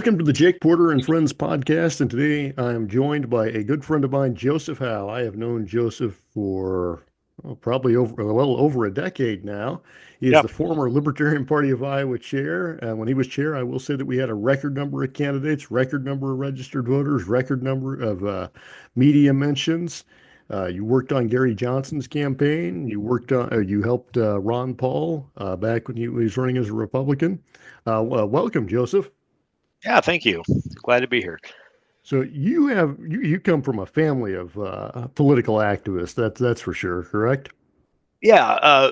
Welcome to the Jake Porter and Friends podcast. And today I am joined by a good friend of mine, Joseph Howe. I have known Joseph for probably over a decade now. He is Yeah, the former Libertarian Party of Iowa chair. When he was chair, I will say that we had a record number of candidates, record number of registered voters, record number of media mentions. You worked on Gary Johnson's campaign. You helped Ron Paul back when he was running as a Republican. Welcome, Joseph. yeah, thank you. Glad to be here. So you come from a family of political activists. That's for sure, correct? Yeah,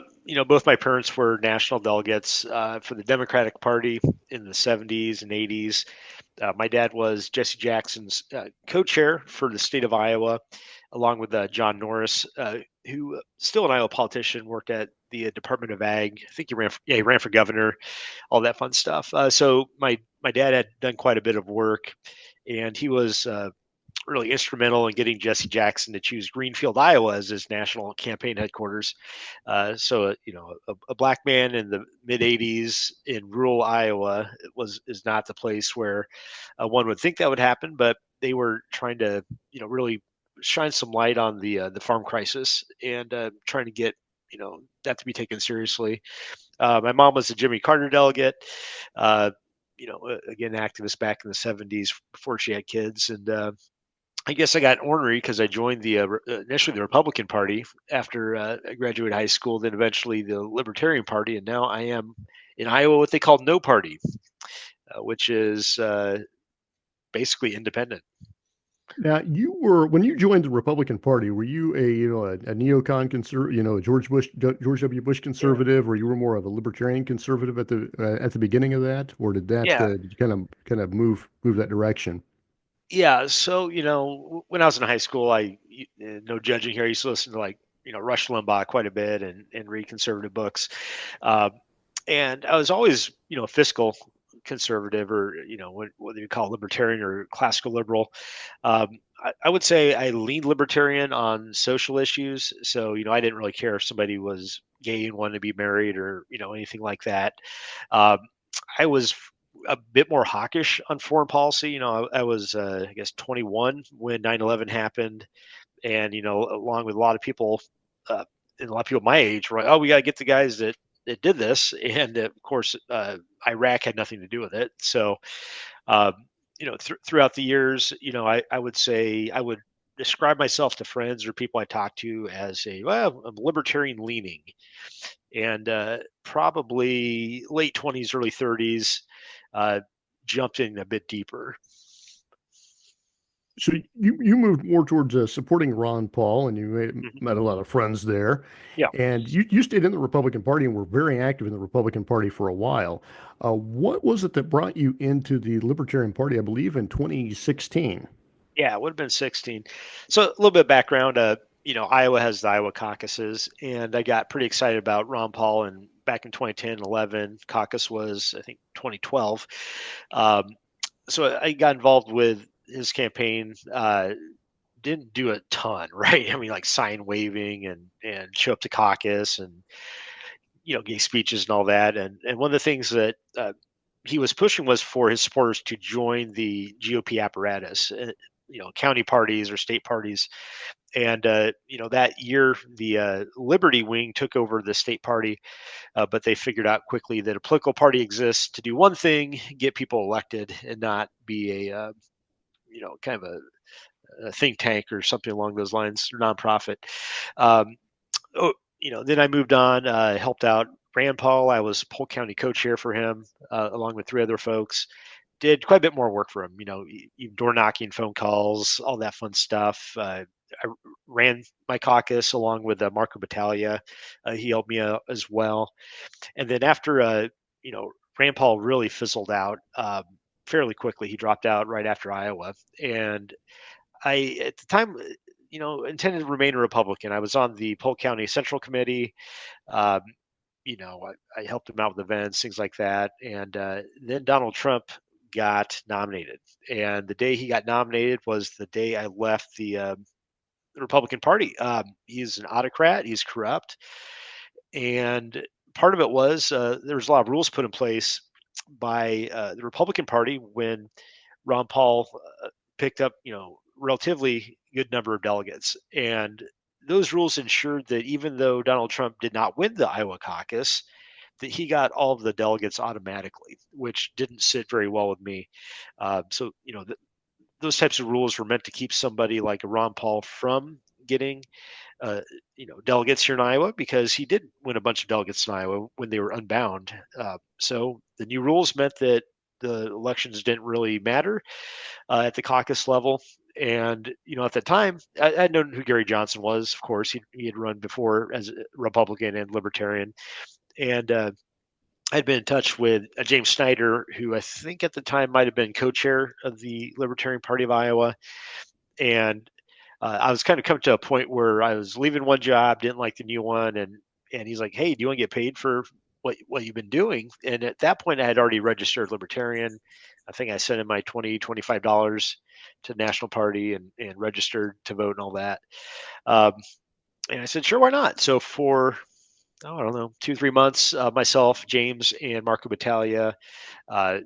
both my parents were national delegates for the Democratic Party in the 70s and 80s. My dad was Jesse Jackson's co-chair for the state of Iowa, along with John Norris, who still an Iowa politician, worked at the Department of Ag. I think he ran for governor, all that fun stuff. So my dad had done quite a bit of work, and he was really instrumental in getting Jesse Jackson to choose Greenfield, Iowa, as his national campaign headquarters. A black man in the mid '80s in rural Iowa is not the place where one would think that would happen, but they were trying to, really shine some light on the farm crisis and trying to get that to be taken seriously. My mom was a Jimmy Carter delegate. Uh, Again, activist back in the '70s before she had kids, and I guess I got ornery because I joined initially the Republican Party after I graduated high school, then eventually the Libertarian Party, and now I am in Iowa what they call no party, which is basically independent. Now, when you joined the Republican Party, were you a neocon conservative, George W. Bush Yeah, conservative, or you were more of a libertarian conservative at the beginning of that, or yeah, did you kind of move that direction? yeah. So when I was in high school, no judging here. I used to listen to Rush Limbaugh quite a bit and read conservative books. Uh, and I was always, fiscal conservative, or whether you call it libertarian or classical liberal. I would say I leaned libertarian on social issues. So I didn't really care if somebody was gay and wanted to be married, or anything like that. Um, I was a bit more hawkish on foreign policy. I was, I guess, 21 when 9/11 happened, and along with a lot of people, uh, and a lot of people my age were like, "Oh, we got to get the guys that did this," and of course, Iraq had nothing to do with it. So, um, throughout the years, I would say I would describe myself to friends or people I talk to as I'm libertarian leaning, and probably late 20s, early 30s, uh, jumped in a bit deeper. So you moved more towards supporting Ron Paul, and Mhm. met a lot of friends there. Yeah. And you stayed in the Republican Party and were very active in the Republican Party for a while. What was it that brought you into the Libertarian Party, I believe, in 2016? Yeah, it would have been 16. So a little bit of background. Iowa has the Iowa caucuses, and I got pretty excited about Ron Paul. And back in 2010, 11, caucus was, I think, 2012. Um, so I got involved with his campaign. Didn't do a ton, right? I mean, like sign waving and show up to caucus and gave speeches and all that. And one of the things that he was pushing was for his supporters to join the GOP apparatus. County parties or state parties, and that year the Liberty wing took over the state party, but they figured out quickly that a political party exists to do one thing: get people elected, and not be a kind of a think tank or something along those lines, or nonprofit. Um, oh, then I moved on, helped out Rand Paul. I was Polk County co-chair for him, along with three other folks. Did quite a bit more work for him, door knocking, phone calls, all that fun stuff. I ran my caucus along with Marco Battaglia. He helped me out as well. And then after, Rand Paul really fizzled out fairly quickly. He dropped out right after Iowa. And at the time, intended to remain a Republican. I was on the Polk County Central Committee. Um, I helped him out with events, things like that. And then Donald Trump got nominated. And the day he got nominated was the day I left the Republican Party. He's an autocrat, he's corrupt. And part of it was there was a lot of rules put in place by the Republican Party when Ron Paul picked up, relatively good number of delegates. And those rules ensured that even though Donald Trump did not win the Iowa caucus, that he got all of the delegates automatically, which didn't sit very well with me. So, those types of rules were meant to keep somebody like a Ron Paul from getting, uh, delegates here in Iowa, because he did win a bunch of delegates in Iowa when they were unbound. So the new rules meant that the elections didn't really matter at the caucus level. And at the time, I'd known who Gary Johnson was. Of course, he had run before as a Republican and Libertarian, and I'd been in touch with James Snyder, who I think at the time might have been co-chair of the Libertarian Party of Iowa. And I was kind of coming to a point where I was leaving one job, didn't like the new one, and he's like, "Hey, do you want to get paid for what you've been doing?" And at that point, I had already registered Libertarian. I think I sent in my $25 to the National Party and registered to vote and all that. Um, and I said, "Sure, why not?" So for I don't know, 2 3 months, myself, James, and Marco Battaglia, uh,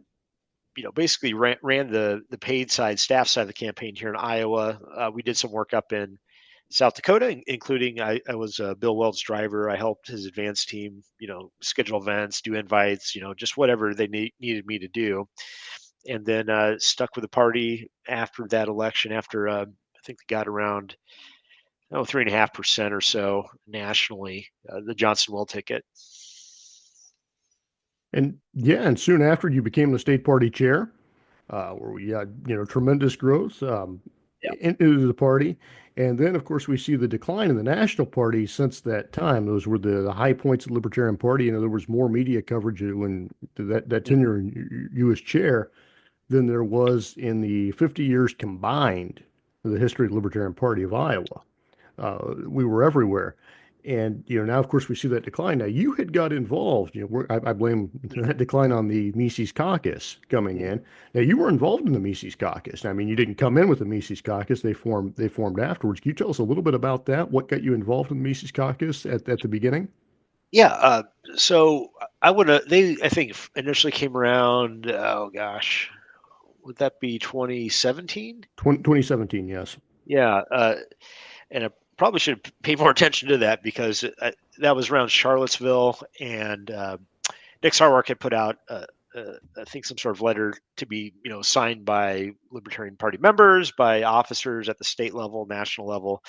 basically ran the paid side, staff side of the campaign here in Iowa. We did some work up in South Dakota, including I was Bill Weld's driver. I helped his advance team, schedule events, do invites, just whatever they needed me to do. And then stuck with the party after that election. After I think they got around 3.5% or so nationally, the Johnson Will ticket. And yeah, and soon after you became the state party chair, where we had, tremendous growth Yeah. into the party. And then, of course, we see the decline in the national party since that time. Those were the high points of the Libertarian Party. There was more media coverage when that Mhm. tenure you as chair than there was in the 50 years combined of the history of the Libertarian Party of Iowa. We were everywhere. And, now, of course, we see that decline. Now, you had got involved, I blame that decline on the Mises caucus coming Mhm. in. Now, you were involved in the Mises caucus. I mean, you didn't come in with the Mises caucus. They formed afterwards. Can you tell us a little bit about that? What got you involved in the Mises caucus at the beginning? Yeah. So I would have, I think initially came around, oh gosh, would that be 2017? 2017, yes. Yeah. And I probably should pay more attention to that because that was around Charlottesville, and Nick Sarwark had put out, I think, some sort of letter to be, signed by Libertarian Party members, by officers at the state level, national level,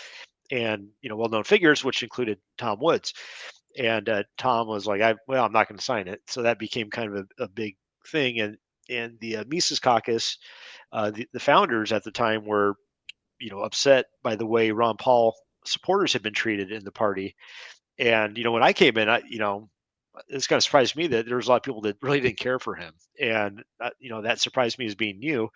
and well-known figures, which included Tom Woods. And Tom was like, "Well, I'm not going to sign it." So that became kind of a big thing. And the Mises Caucus, the founders at the time were, upset by the way Ron Paul supporters had been treated in the party. And when I came in, it's kind of surprised me that there was a lot of people that really didn't care for him, and that surprised me as being new.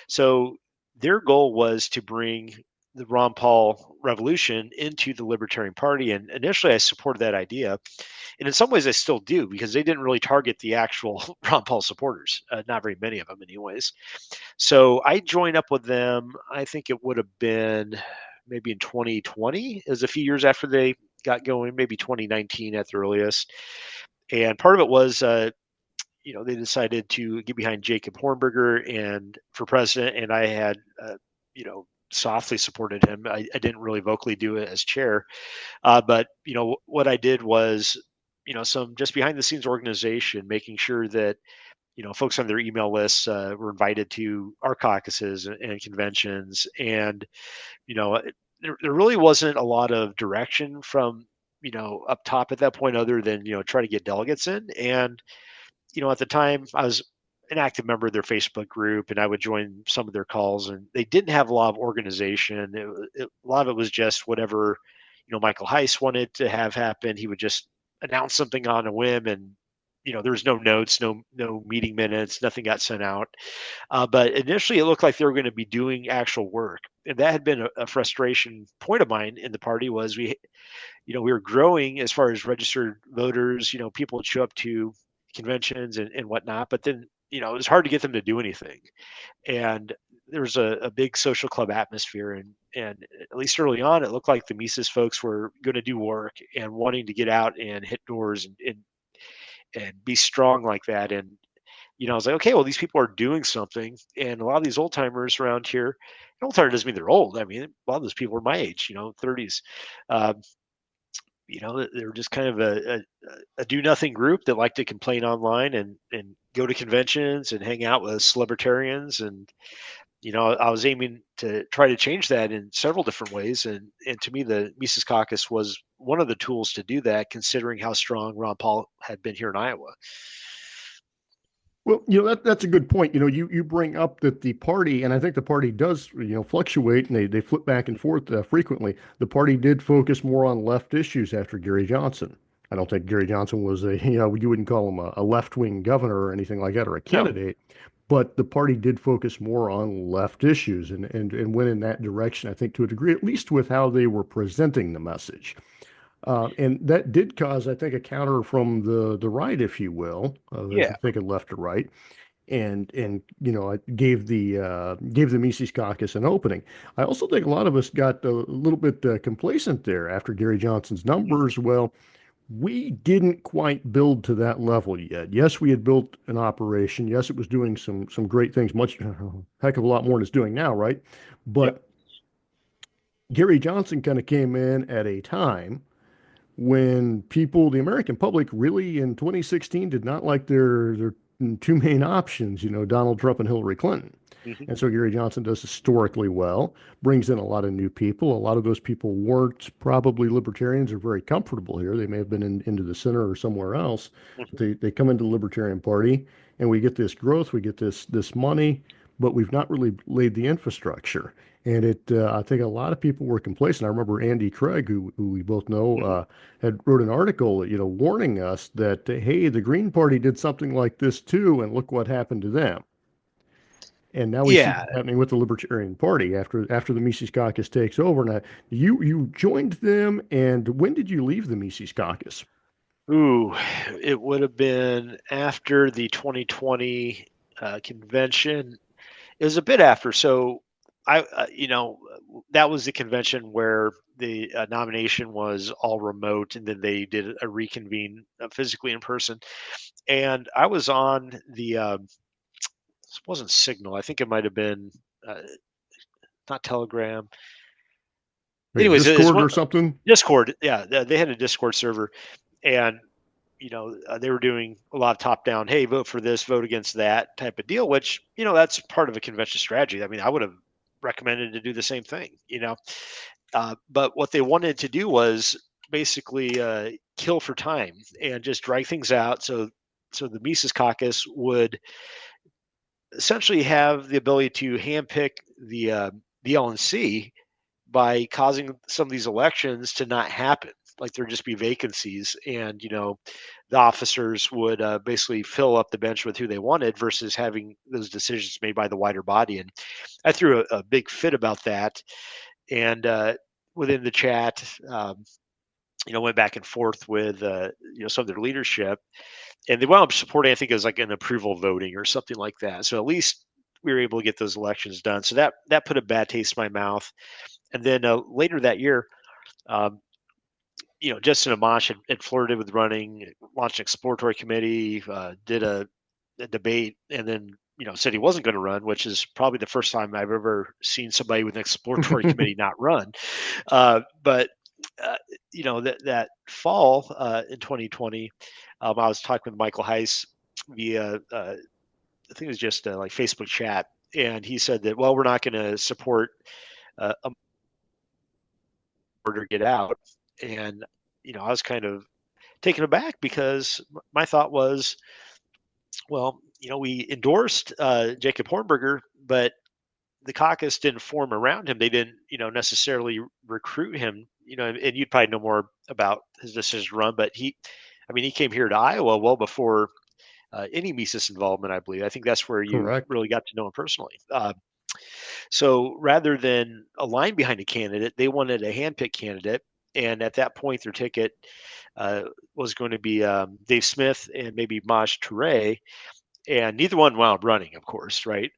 So their goal was to bring the Ron Paul revolution into the Libertarian Party, and initially I supported that idea, and in some ways I still do, because they didn't really target the actual Ron Paul supporters, not very many of them, anyways. So I joined up with them. I think it would have been maybe in 2020, is a few years after they got going, maybe 2019 at the earliest. And part of it was, they decided to get behind Jacob Hornberger and for president, and I had, softly supported him. I didn't really vocally do it as chair, but what I did was, some just behind the scenes organization, making sure that folks on their email lists were invited to our caucuses and conventions, and there really wasn't a lot of direction from up top at that point, other than try to get delegates in. And at the time I was an active member of their Facebook group, and I would join some of their calls, and they didn't have a lot of organization. A lot of it was just whatever Michael Heiss wanted to have happen. He would just announce something on a whim, and there was no notes, no meeting minutes, nothing got sent out. But initially, it looked like they were going to be doing actual work, and that had been a frustration point of mine in the party. Was we were growing as far as registered voters. People would show up to conventions and whatnot, but then it was hard to get them to do anything. And there was a big social club atmosphere, and at least early on, it looked like the Mises folks were going to do work and wanting to get out and hit doors and be strong like that. And I was like, okay, well, these people are doing something, and a lot of these old timers around here, old timer doesn't mean they're old. I mean, a lot of those people are my age, 30s. Um, they're just kind of a do nothing group that like to complain online and go to conventions and hang out with libertarians. And I was aiming to try to change that in several different ways. And to me, the Mises Caucus was one of the tools to do that, considering how strong Ron Paul had been here in Iowa. Well, that's a good point. You bring up that the party, and I think the party does, fluctuate and they flip back and forth frequently. The party did focus more on left issues after Gary Johnson. I don't think Gary Johnson was you wouldn't call him a left-wing governor or anything like that or a No. candidate, but the party did focus more on left issues and went in that direction, I think, to a degree, at least with how they were presenting the message. And that did cause, I think, a counter from the right, if you will, if Yeah. you're thinking left or right, and it gave the Mises Caucus an opening. I also think a lot of us got a little bit complacent there after Gary Johnson's Mhm. numbers. Well, we didn't quite build to that level yet. Yes, we had built an operation. Yes, it was doing some great things, much heck of a lot more than it's doing now, right? Yep. But Gary Johnson kind of came in at a time when people, the American public, really in 2016 did not like their two main options, Donald Trump and Hillary Clinton. Hmm. And so Gary Johnson does historically well, brings in a lot of new people. A lot of those people weren't probably libertarians or very comfortable here. They may have been into the center or somewhere else. But Hmm. they come into the Libertarian Party and we get this growth, we get this money, but we've not really laid the infrastructure. And I think a lot of people were complacent. I remember Andy Craig, who we both know, Hmm. had wrote an article, warning us that, hey, the Green Party did something like this too, and look what happened to them. And now we see Yeah. what's happening with the Libertarian Party after the Mises Caucus takes over. Now, you joined them, and when did you leave the Mises Caucus? Ooh, it would have been after the 2020 convention. It was a bit after. So that was the convention where the nomination was all remote, and then they did a reconvene physically in person. And I was on the it wasn't Signal. I think it might have been uh, not Telegram. Like Anyways, it's Discord one or something? Discord. Yeah, they had a Discord server, and they were doing a lot of top down, hey, vote for this, vote against that type of deal, which, that's part of a convention strategy. I mean, I would have recommended to do the same thing. But what they wanted to do was basically kill for time and just drag things out. So the Mises Caucus would essentially have the ability to handpick the LNC by causing some of these elections to not happen. Like there'd just be vacancies, and the officers would basically fill up the bench with who they wanted versus having those decisions made by the wider body. And I threw a big fit about that, and within the chat, went back and forth with some of their leadership, and they wound up supporting. I think it was like an approval voting or something like that. So at least we were able to get those elections done. So that put a bad taste in my mouth. And then later that year, um, Justin Amash had flirted with running, launched an exploratory committee, did a debate, and then said he wasn't going to run, which is probably the first time I've ever seen somebody with an exploratory committee not run. But that fall in 2020, I was talking with Michael Heiss via I think it was just like Facebook chat, and he said that, well, we're not going to support a order get out. And I was kind of taken aback because my thought was, well, we endorsed Jacob Hornberger, but the caucus didn't form around him. They didn't, necessarily recruit him. And you'd probably know more about his decision to run, but he came here to Iowa well before any Mises involvement, I believe. I think that's where you Correct. really got to know him personally. So rather than a line behind a candidate, they wanted a handpicked candidate. And at that point, their ticket uh, was going to be Dave Smith and maybe Maj Toure, and neither one wound up running, of course, right?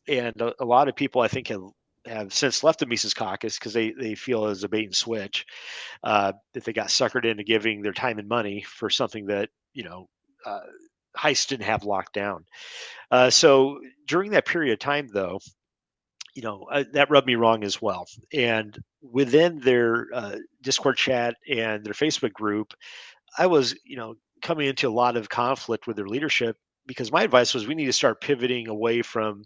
And a lot of people, I think, have since left the Mises Caucus because they feel it was a bait and switch, that they got suckered into giving their time and money for something that uh, heists didn't have locked down. So during that period of time, though, that rubbed me wrong as well. And within their Discord chat and their Facebook group, I was, coming into a lot of conflict with their leadership because my advice was we need to start pivoting away from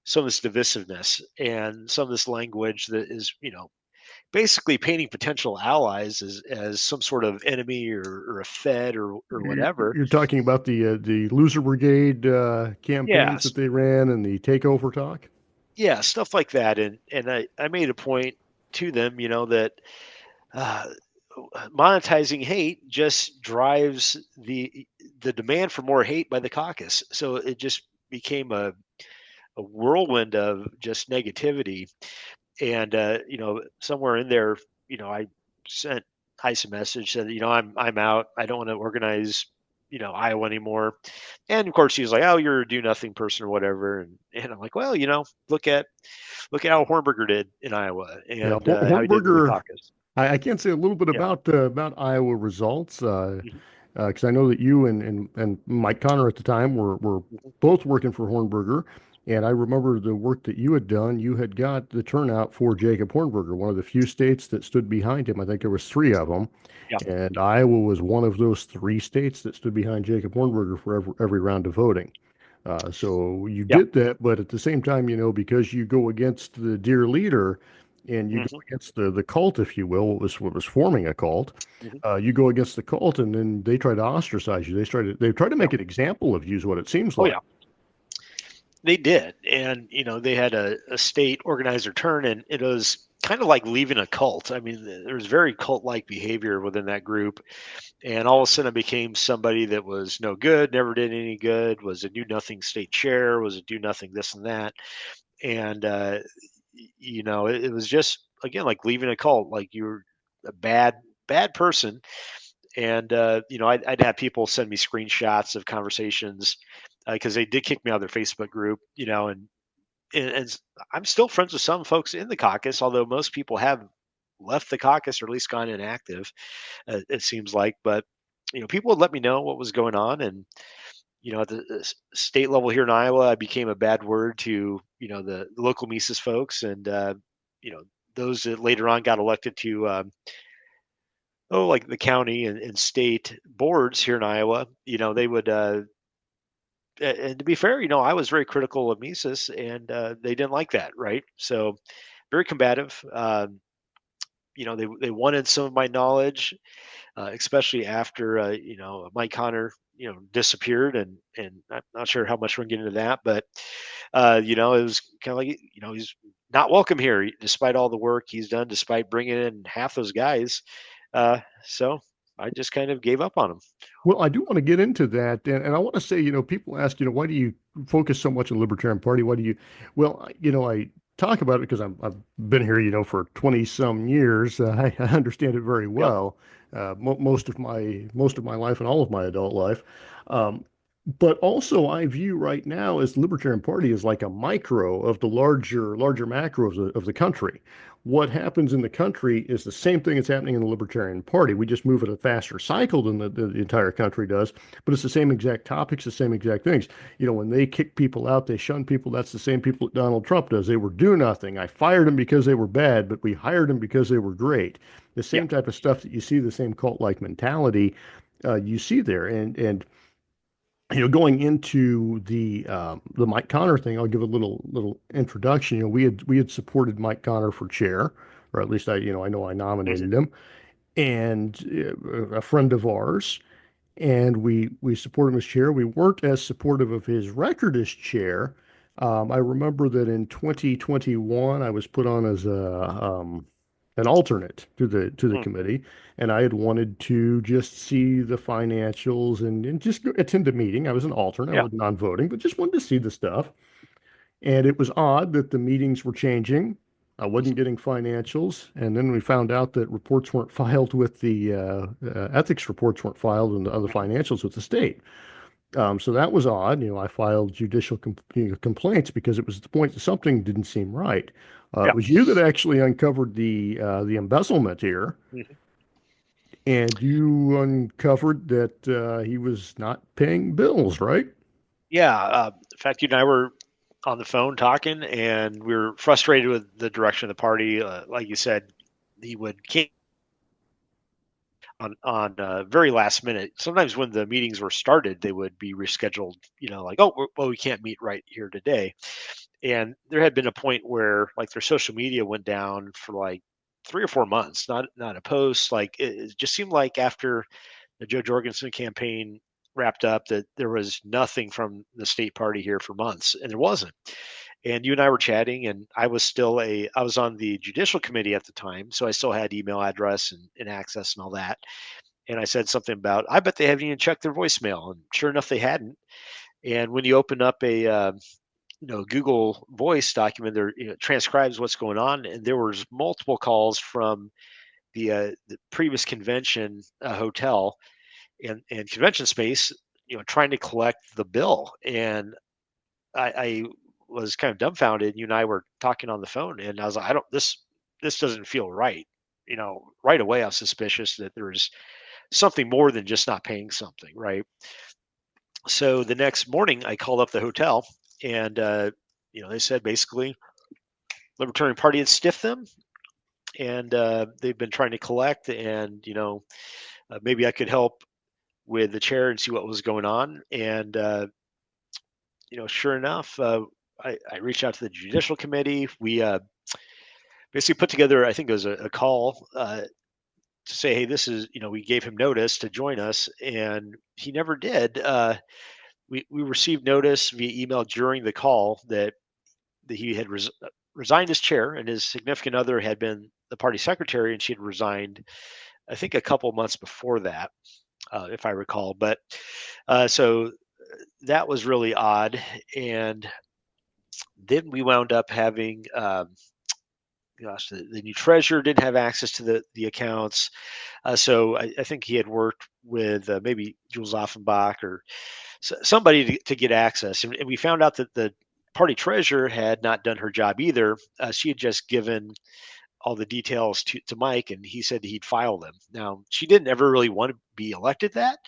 some of this divisiveness and some of this language that is, basically painting potential allies as some sort of enemy or a Fed or whatever. You're talking about the loser brigade campaigns Yes. that they ran and the takeover talk. Yeah, stuff like that. And I made a point to them, that uh, monetizing hate just drives the demand for more hate by the caucus. So it just became a whirlwind of just negativity. And somewhere in there, I sent Heise a message, said, I'm out. I don't want to organize, Iowa anymore. And of course, he was like, "Oh, you're a do nothing person or whatever." And I'm like, "Well, look at how Hornberger did in Iowa Yeah, and how he did with the Hornberger. caucus." I can't say a little bit Yeah. about Iowa results Mhm, because I know that you and Mike Connor at the time were mhm. both working for Hornberger, and I remember the work that you had done. You had got the turnout for Jacob Hornberger, one of the few states that stood behind him. I think there was three of them, Yeah. and Iowa was one of those three states that stood behind Jacob Hornberger for every round of voting. So you Yeah. did that, but at the same time, because you go against the dear leader and you go Hmm. against the cult, if you will, what was forming a cult. Hmm. You go against the cult, and then they try to ostracize you. They try to Yeah. make an example of you, is what it seems Oh, like. yeah. They did. And, they had a state organizer turn, and it was kind of like leaving a cult. I mean, there was very cult like behavior within that group. And all of a sudden, I became somebody that was no good, never did any good, was a do nothing state chair, was a do nothing this and that. And, it was just, again, like leaving a cult, like you're a bad person. And I'd have people send me screenshots of conversations because they did kick me out of their Facebook group, and I'm still friends with some folks in the caucus, although most people have left the caucus or at least gone inactive. It seems like, but people would let me know what was going on, and at the state level here in Iowa, I became a bad word to the local Mises folks, and you know those that later on got elected to like the county and state boards here in Iowa. They would. And to be fair, I was very critical of Mises, and they didn't like that, right? So very combative. They wanted some of my knowledge, especially after Mike Connor disappeared, and I'm not sure how much we're gonna get into that, but it was kind of like he's not welcome here, despite all the work he's done, despite bringing in half those guys. So I just kind of gave up on him. Well, I do want to get into that, and I want to say, people ask, why do you focus so much on the Libertarian Party? Why do you? Well, I talk about it because I've been here, for 20 some years. I understand it very Yep. well, most of my life and all of my adult life. Um, but also, I view right now as the Libertarian Party is like a micro of the larger macro of the country. What happens in the country is the same thing that's happening in the Libertarian Party. We just move at a faster cycle than the entire country does, but it's the same exact topics, the same exact things. When they kick people out, they shun people. That's the same people that Donald Trump does. They were do nothing. I fired them because they were bad, but we hired them because they were great. The Yeah. same type of stuff that you see, the same cult-like mentality you see there. And going into the Mike Connor thing, I'll give a little introduction. We had supported Mike Connor for chair, or at least I know I Hmm. nominated him, and a friend of ours, and we supported him as chair. We weren't as supportive of his record as chair. I remember that in 2021, I was put on as an alternate to the committee, and I had wanted to just see the financials and just attend a meeting. I was an alternate, I Yeah. was non-voting, but just wanted to see the stuff. And it was odd that the meetings were changing. I wasn't Hmm. getting financials, and then we found out that reports weren't filed with the ethics reports weren't filed and the other Hmm. financials with the state. So that was odd. I filed judicial complaints because it was at the point that something didn't seem right. Yeah. It was you that actually uncovered the embezzlement here, Hmm. And you uncovered that he was not paying bills, right? Yeah. In fact, you and I were on the phone talking, and we were frustrated with the direction of the party. Like you said, he would cancel on very last minute. Sometimes when the meetings were started, they would be rescheduled. Like, oh, well, we can't meet right here today. And there had been a point where like their social media went down for like 3 or 4 months, not a post. Like it just seemed like after the Joe Jorgensen campaign wrapped up that there was nothing from the state party here for months, and there wasn't. And you and I were chatting, and I was on the judicial committee at the time, so I still had email address and access and all that. And I said something about, I bet they haven't even checked their voicemail, and sure enough, they hadn't. And when you open up a Google Voice document, there transcribes what's going on, and there was multiple calls from the previous convention hotel and convention space, trying to collect the bill. And I was kind of dumbfounded. You and I were talking on the phone, and I was like, I don't this doesn't feel right. Right away I was suspicious that there's something more than just not paying something, right? So the next morning I called up the hotel, and they said basically Libertarian Party had stiffed them, and they've been trying to collect, and maybe I could help with the chair and see what was going on. And sure enough, I reached out to the judicial committee. We basically put together, I think it was a call to say, hey, this is, we gave him notice to join us, and he never did. We received notice via email during the call that he had resigned his chair, and his significant other had been the party secretary, and she had resigned, I think, a couple months before that, if I recall. But so that was really odd. And then we wound up having, gosh, the new treasurer didn't have access to the accounts. So I think he had worked with maybe Jules Offenbach or somebody to get access. And we found out that the party treasurer had not done her job either. She had just given all the details to Mike, and he said he'd file them. Now, she didn't ever really want to be elected that.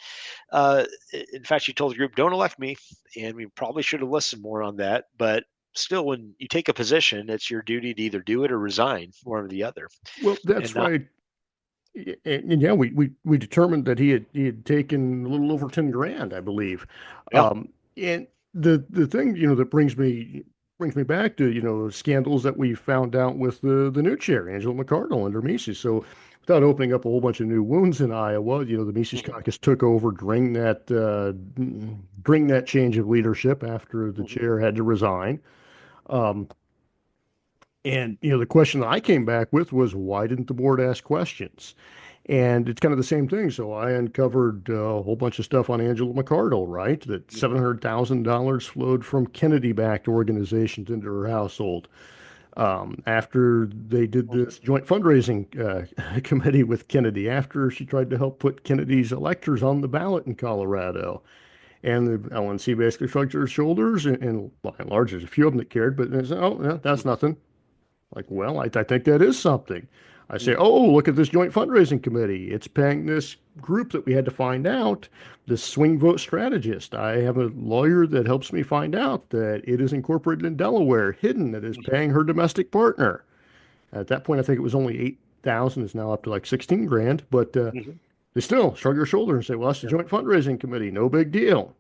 Uh, in fact, she told the group, don't elect me. And we probably should have listened more on that. But still, when you take a position, it's your duty to either do it or resign, one or the other. Well, And that's not, why. And yeah, we determined that he had taken a little over 10 grand, I believe. yeah. And the thing, that brings me back to, scandals that we found out with the new chair, Angela McCardle under Mises. So without opening up a whole bunch of new wounds in Iowa, the Mises Hmm. caucus took over during that change of leadership after the Hmm. chair had to resign. Um, and the question that I came back with was, why didn't the board ask questions? And it's kind of the same thing. So I uncovered a whole bunch of stuff on Angela McCardle, right? That Hmm. $700,000 flowed from Kennedy-backed organizations into her household. After they did Hmm. this joint fundraising committee with Kennedy, after she tried to help put Kennedy's electors on the ballot in Colorado. And the LNC basically shrugged her shoulders, and by and large, there's a few of them that cared, but they said, oh, yeah, that's nothing. Like, well, I think that is something. I say, Hmm. oh, look at this joint fundraising committee. It's paying this group that we had to find out, this swing vote strategist. I have a lawyer that helps me find out that it is incorporated in Delaware, hidden, that is paying her domestic partner. At that point, I think it was only 8,000. It's now up to like 16 grand. But Hmm. they still shrug their shoulders and say, well, that's the Yeah. joint fundraising committee. No big deal.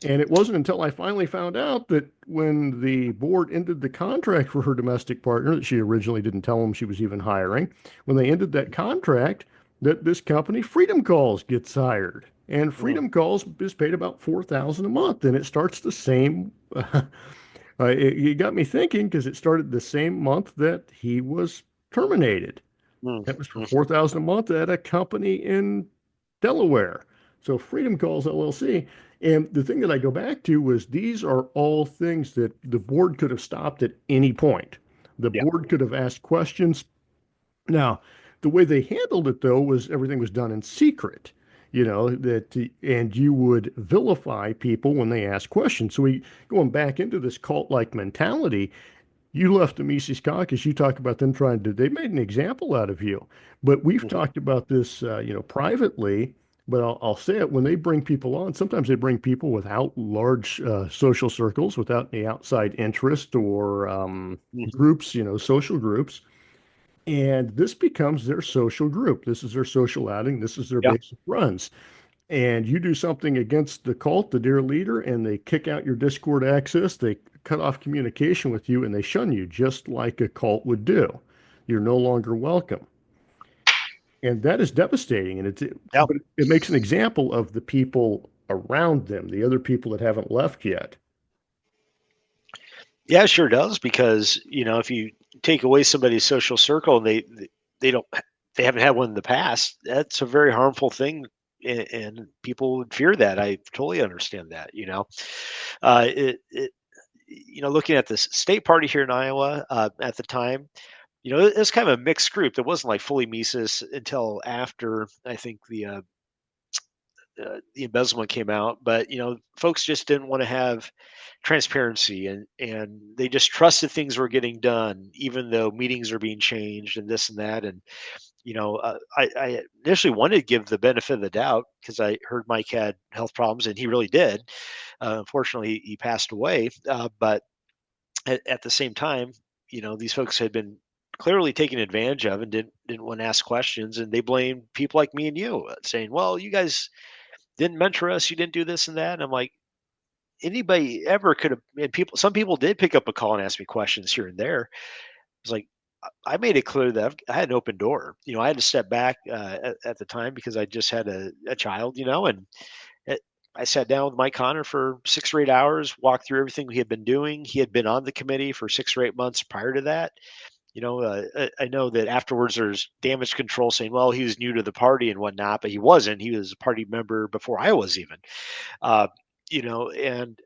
And it wasn't until I finally found out that when the board ended the contract for her domestic partner, that she originally didn't tell them she was even hiring, when they ended that contract, that this company, Freedom Calls, gets hired. And Hmm. Freedom Calls is paid about 4,000 a month, and it starts the same. It got me thinking because it started the same month that he was terminated. Hmm. That was for Hmm. 4,000 a month at a company in Delaware. So Freedom Calls LLC. And the thing that I go back to was these are all things that the board could have stopped at any point. The Yeah. board could have asked questions. Now, the way they handled it though was everything was done in secret. And you would vilify people when they ask questions. So we going back into this cult-like mentality, You left the Mises Caucus. You talk about them trying to, they made an example out of you. But we've Mhm. talked about this, privately. But I'll say it when they bring people on. Sometimes they bring people without large social circles, without any outside interest or Mhm. groups, social groups. And this becomes their social group. This is their social outing. This is their Yeah. basic runs. And you do something against the cult, the dear leader, and they kick out your Discord access, they cut off communication with you, and they shun you just like a cult would do. You're no longer welcome. And that is devastating. And Yeah. but it makes an example of the people around them, the other people that haven't left yet. Yeah, it sure does because, if you take away somebody's social circle and they don't they haven't had one in the past, that's a very harmful thing and people would fear that. I totally understand that. Looking at this state party here in Iowa at the time, it was kind of a mixed group. That wasn't like fully Mises until after I think the embezzlement came out, but folks just didn't want to have transparency and they just trusted things were getting done, even though meetings are being changed and this and that. And I initially wanted to give the benefit of the doubt because I heard Mike had health problems, and he really did. Unfortunately, he passed away. But at the same time, these folks had been clearly taken advantage of and didn't want to ask questions, and they blamed people like me and you, saying, "Well, you guys didn't mentor us, you didn't do this and that." And I'm like, anybody ever could have, and some people did pick up a call and ask me questions here and there. It's like I made it clear that I had an open door. I had to step back at the time because I just had a child, and it, I sat down with Mike Connor for 6 or 8 hours, walked through everything he had been doing. He had been on the committee for 6 or 8 months prior to that. I know that afterwards there's damage control saying, well, he was new to the party and whatnot, but he wasn't. He was a party member before I was even. Uh, and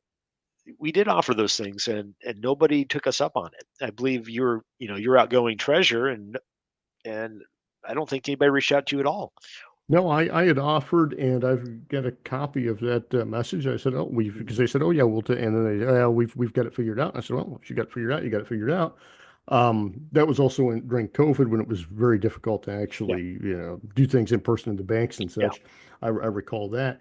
we did offer those things, and nobody took us up on it. I believe you're outgoing treasurer, and I don't think anybody reached out to you at all. No, I had offered, and I've got a copy of that message. I said, "Oh, because Mhm. they said, oh yeah, and then they, oh, we've got it figured out." And I said, "Well, if you got it figured out, you got it figured out." That was also during COVID when it was very difficult to Yeah, actually, do things in person in the banks and yeah. such. I recall that.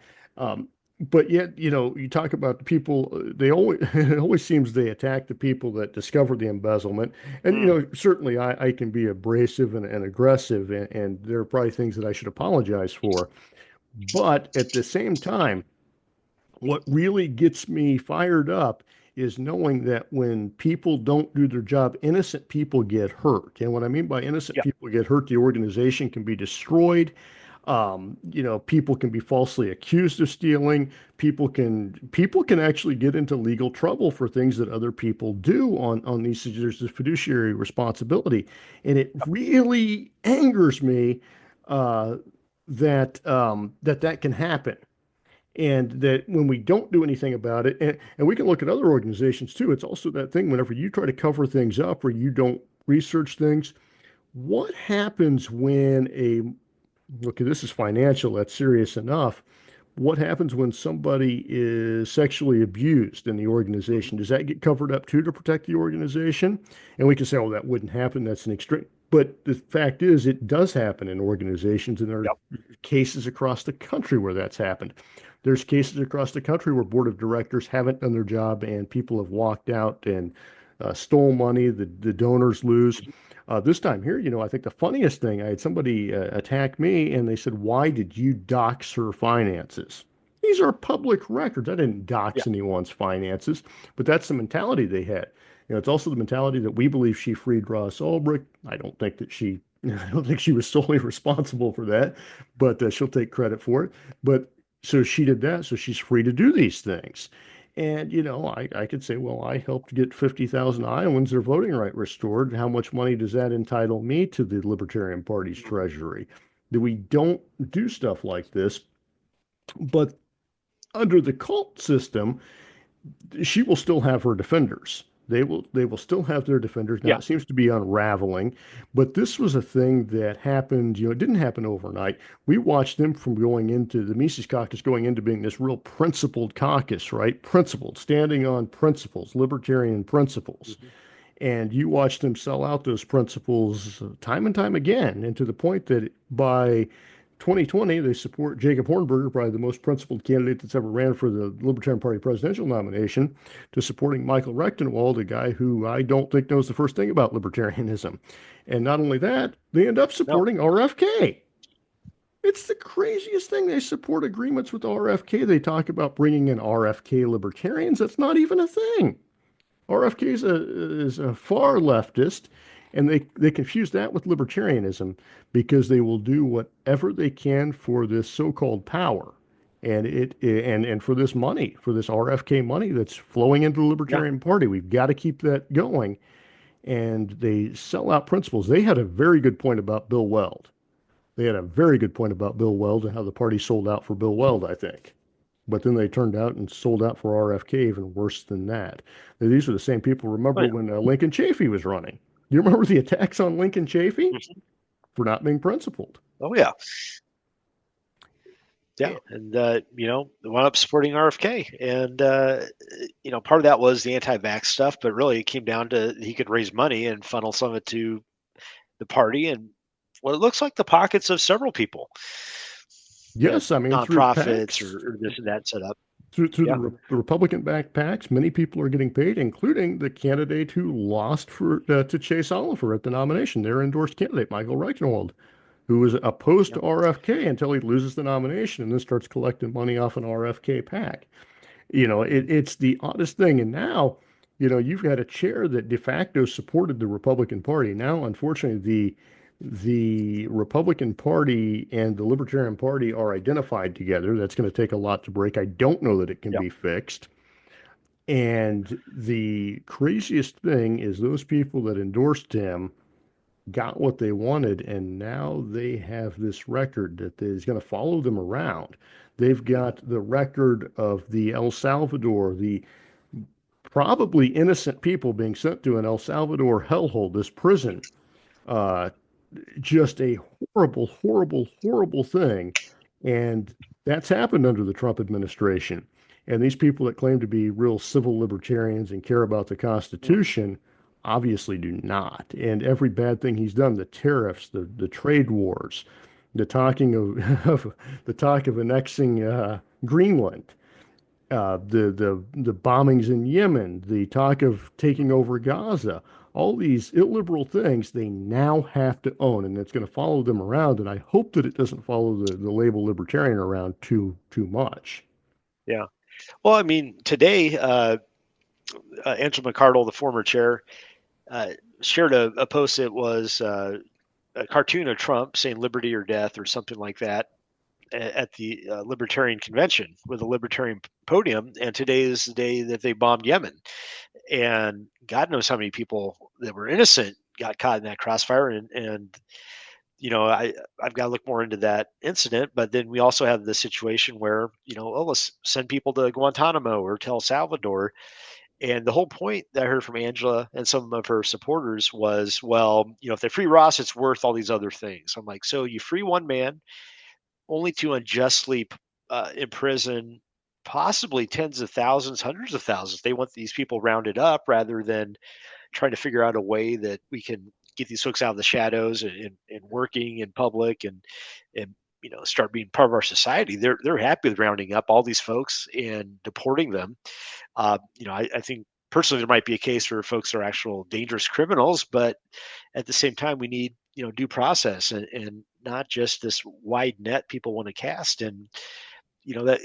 But yet, you talk about the people, they always, it always seems they attack the people that discover the embezzlement. And, Mm, certainly I can be abrasive and aggressive, and there are probably things that I should apologize for. But at the same time, what really gets me fired up is knowing that when people don't do their job, innocent people get hurt. And what I mean by innocent yeah, people get hurt, the organization can be destroyed. People can be falsely accused of stealing. People can actually get into legal trouble for things that other people do on these. There's a fiduciary responsibility, and it really angers me uh, that can happen, and that when we don't do anything about it, and we can look at other organizations too. It's also that thing whenever you try to cover things up or you don't research things. What happens when okay, this is financial, that's serious enough. What happens when somebody is sexually abused in the mhm, organization? Does that get covered up too to protect the organization? And we can say, oh, that wouldn't happen. That's an extreme. But the fact is, it does happen in organizations, and there are yep, cases across the country where that's happened. There's cases across the country where board of directors haven't done their job and people have walked out and stole money. The donors lose. mhm, This time here, I think the funniest thing, I had somebody attack me and they said, why did you dox her finances? These are public records. I didn't yeah, dox anyone's finances, but that's the mentality they had. It's also the mentality that we believe she freed Ross Ulbricht. I don't think that I don't think she was solely responsible for that, but she'll take credit for it. But so she did that, so she's free to do these things. And, I could say, well, I helped get 50,000 Iowans their voting right restored. How much money does that entitle me to the Libertarian Party's mhm, treasury? That we don't do stuff like this. But under the cult system, she will still have her defenders. They will still have their defenders. Now yeah, it seems to be unraveling, but this was a thing that happened. It didn't happen overnight. We watched them from going into the Mises Caucus, going into being this real principled caucus, right? Principled, standing on principles, libertarian principles. mhm, And you watched them sell out those principles time and time again, and to the point that by 2020, they support Jacob Hornberger, probably the most principled candidate that's ever ran for the Libertarian Party presidential nomination, to supporting Michael Rechtenwald, a guy who I don't think knows the first thing about libertarianism. And not only that, they end up No. supporting RFK. It's the craziest thing. They support agreements with RFK. They talk about bringing in RFK libertarians. That's not even a thing. RFK is a far leftist, and they confuse that with libertarianism because they will do whatever they can for this so-called power, and and for this money, for this RFK money that's flowing into the Yeah. Libertarian Party. We've got to keep that going, and they sell out principles. They had a very good point about Bill Weld. They had a very good point about Bill Weld and how the party sold out for Bill Weld, I think. But then they turned out and sold out for RFK, even worse than that. Now, these are the same people. Oh, Remember yeah. when Lincoln Chafee was running? Do you remember the attacks on Lincoln Chafee Mhm. for not being principled? Oh, yeah. Yeah. Eh, And, they wound up supporting RFK. And, part of that was the anti vax stuff, but really it came down to he could raise money and funnel some of it to the party and what it looks like the pockets of several people that Yes, I mean through nonprofits PACs, or this and that set up. through Yeah. the Republican-backed PACs, many people are getting paid, including the candidate who lost to Chase Oliver at the nomination. Their endorsed candidate, Michael Reichenwald, who was opposed Yeah. to RFK until he loses the nomination and then starts collecting money off an RFK PAC. It's the oddest thing. And now, you've got a chair that de facto supported the Republican Party. Now, unfortunately, the Republican Party and the Libertarian Party are identified together. That's going to take a lot to break. I don't know that it can Yeah. be fixed. And the craziest thing is those people that endorsed him got what they wanted, and now they have this record that is going to follow them around. They've got the record of the El Salvador, the probably innocent people being sent to an El Salvador hellhole, this prison. Uh, just a horrible, horrible, horrible thing. And that's happened under the Trump administration. And these people that claim to be real civil libertarians and care about the Mm. Constitution obviously do not. And every bad thing he's done, the tariffs, the trade wars, the talking of the talk of annexing Greenland, the bombings in Yemen, the talk of taking over Gaza, all these illiberal things they now have to own, and it's going to follow them around. And I hope that it doesn't follow the label libertarian around too much. Yeah. Well, I mean, today, Angela McCardle, the former chair, uh, shared a post that was a cartoon of Trump saying "liberty or death" or something like that at the Libertarian convention with a Libertarian podium. And today is the day that they bombed Yemen, and God knows how many people that were innocent got caught in that crossfire. And I've got to look more into that incident. But then we also have the situation where let's send people to Guantanamo or to El Salvador. And the whole point that I heard from Angela and some of her supporters was, well, if they free Ross, it's worth all these other things. I'm like, so you free one man only to unjustly imprison possibly tens of thousands, hundreds of thousands. They want these people rounded up rather than trying to figure out a way that we can get these folks out of the shadows and working in public and start being part of our society. They're happy with rounding up all these folks and deporting them. I think personally there might be a case where folks are actual dangerous criminals, but at the same time we need due process and not just this wide net people want to cast. And that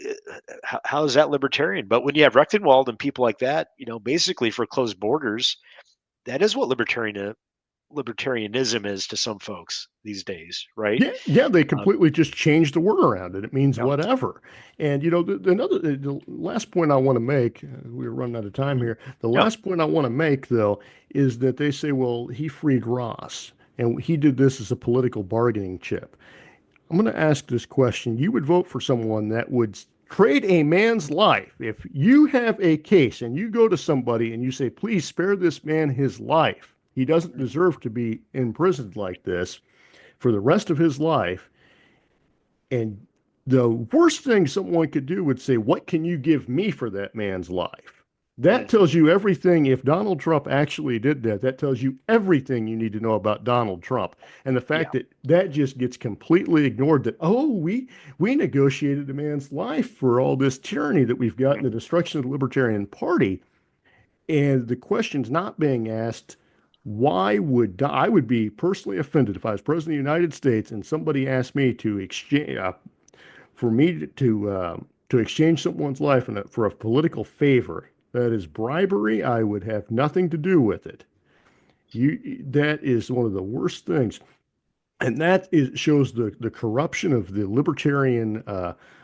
how is that libertarian? But when you have Rechtenwald and people like that, basically for closed borders, that is what libertarianism is to some folks these days, right? Yeah, yeah, they Um, completely just changed the word around it. It means yeah, whatever. And the last point I want to make, we're running out of time mhm, here. The yeah, last point I want to make, though, is that they say, well, he freed Ross, and he did this as a political bargaining chip. I'm going to ask this question. You would vote for someone that would trade a man's life. If you have a case and you go to somebody and you say, please spare this man his life, he doesn't mhm, deserve to be imprisoned like this for the rest of his life. And the worst thing someone could do would say, what can you give me for that man's life? That Mm. tells you everything. If Donald Trump actually did that, that tells you everything you need to know about Donald Trump. And the Yeah. fact that that just gets completely ignored, that, oh, we negotiated a man's life for all this tyranny that we've got in the Mhm. destruction of the Libertarian Party. And the question's not being asked, why would I would be personally offended if I was president of the United States and somebody asked me to exchange for me to exchange someone's life for a political favor. That is bribery. I would have nothing to do with it. That is one of the worst things, and shows the corruption of the libertarian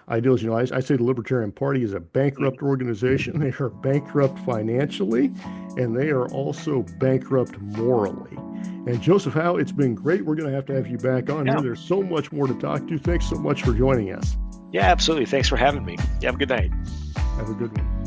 ideals. I say the Libertarian Party is a Mhm. bankrupt organization. They are bankrupt financially, and they are also bankrupt morally. And Joseph Howe, it's been great. We're going to have you back on here. Yeah. There's so much more to talk to. Thanks so much for joining us. Yeah, absolutely. Thanks for having me. You have a good night. Have a good one.